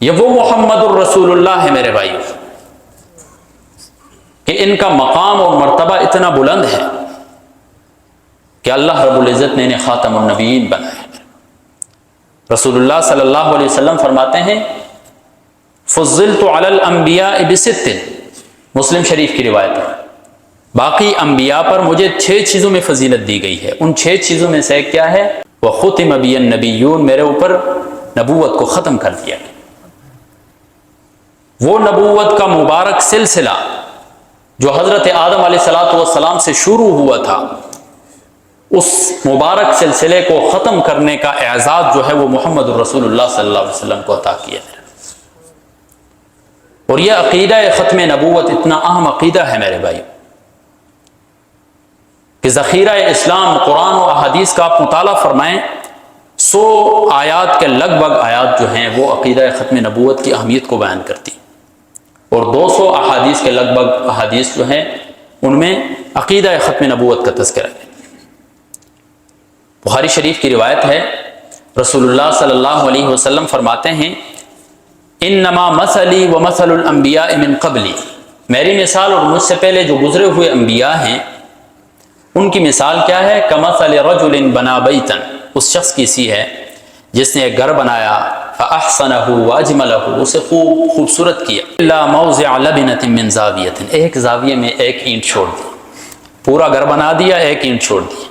یہ وہ محمد الرسول اللہ ہے میرے بھائیو کہ ان کا مقام اور مرتبہ اتنا بلند ہے کہ اللہ رب العزت نے انہیں خاتم النبیین بنایا ہے۔ رسول اللہ صلی اللہ علیہ وسلم فرماتے ہیں فضلت علی الانبیاء بست، مسلم شریف کی روایت ہے، باقی انبیاء پر مجھے 6 چیزوں میں فضیلت دی گئی ہے۔ ان 6 چیزوں میں سے ایک کیا ہے؟ وختم بی النبیون، میرے اوپر نبوت کو ختم کر دیا گیا۔ وہ نبوت کا مبارک سلسلہ جو حضرت آدم علیہ السلام سے شروع ہوا تھا، اس مبارک سلسلے کو ختم کرنے کا اعزاز جو ہے وہ محمد الرسول اللہ صلی اللہ علیہ وسلم کو عطا کیا ہے۔ اور یہ عقیدہ ختم نبوت اتنا اہم عقیدہ ہے میرے بھائی کہ ذخیرہ اسلام قرآن و احادیث کا آپ مطالعہ فرمائیں، 100 آیات کے لگ بھگ آیات جو ہیں وہ عقیدہ ختم نبوت کی اہمیت کو بیان کرتی، اور 200 احادیث کے لگ بھگ احادیث جو ہیں ان میں عقیدہ ختم نبوت کا تذکرہ ہے۔ بخاری شریف کی روایت ہے، رسول اللہ صلی اللہ علیہ وسلم فرماتے ہیں انما مثلی و مثل الانبیاء من قبلی، میری مثال اور مجھ سے پہلے جو گزرے ہوئے انبیاء ہیں ان کی مثال کیا ہے؟ کمثل رجل بنا بیتا، اس شخص کی سی ہے جس نے ایک گھر بنایا، فاحسنہ واجملہ، اسے خوبصورت کیا، الا موضع لبنۃ من زاویۃ، ایک زاویے میں ایک اینٹ چھوڑ دی، پورا گھر بنا دیا ایک اینٹ چھوڑ دی۔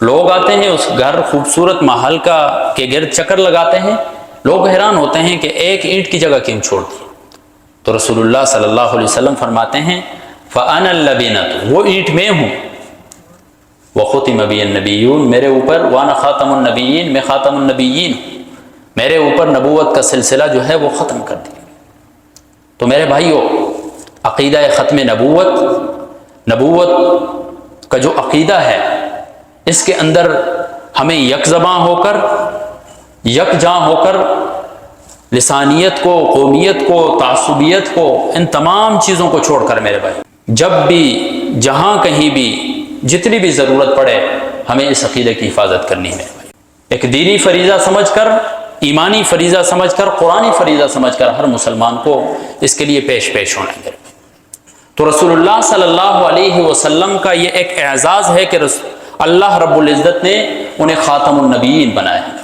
لوگ آتے ہیں اس گھر خوبصورت محل کا کے گرد چکر لگاتے ہیں، لوگ حیران ہوتے ہیں کہ ایک اینٹ کی جگہ کیوں چھوڑ دی؟ تو رسول اللہ صلی اللہ علیہ وسلم فرماتے ہیں فانا اللبنۃ، وہ اینٹ میں ہوں، وختم بی النبیون، میرے اوپر، وانا خاتم النبیین، میں خاتم النبیین ہوں، میرے اوپر نبوت کا سلسلہ جو ہے وہ ختم کر دیا۔ تو میرے بھائیو، عقیدہ ختم نبوت کا جو عقیدہ ہے اس کے اندر ہمیں یک زباں ہو کر، یکجاں ہو کر لسانیت کو، قومیت کو، تعصبیت کو، ان تمام چیزوں کو چھوڑ کر میرے بھائی جب بھی جہاں کہیں بھی جتنی بھی ضرورت پڑے ہمیں اس عقیدے کی حفاظت کرنی ہے۔ ایک دینی فریضہ سمجھ کر، ایمانی فریضہ سمجھ کر، قرآنی فریضہ سمجھ کر ہر مسلمان کو اس کے لیے پیش ہونا ہے۔ تو رسول اللہ صلی اللہ علیہ وسلم کا یہ ایک اعزاز ہے کہ اللہ رب العزت نے انہیں خاتم النبیین بنایا ہے۔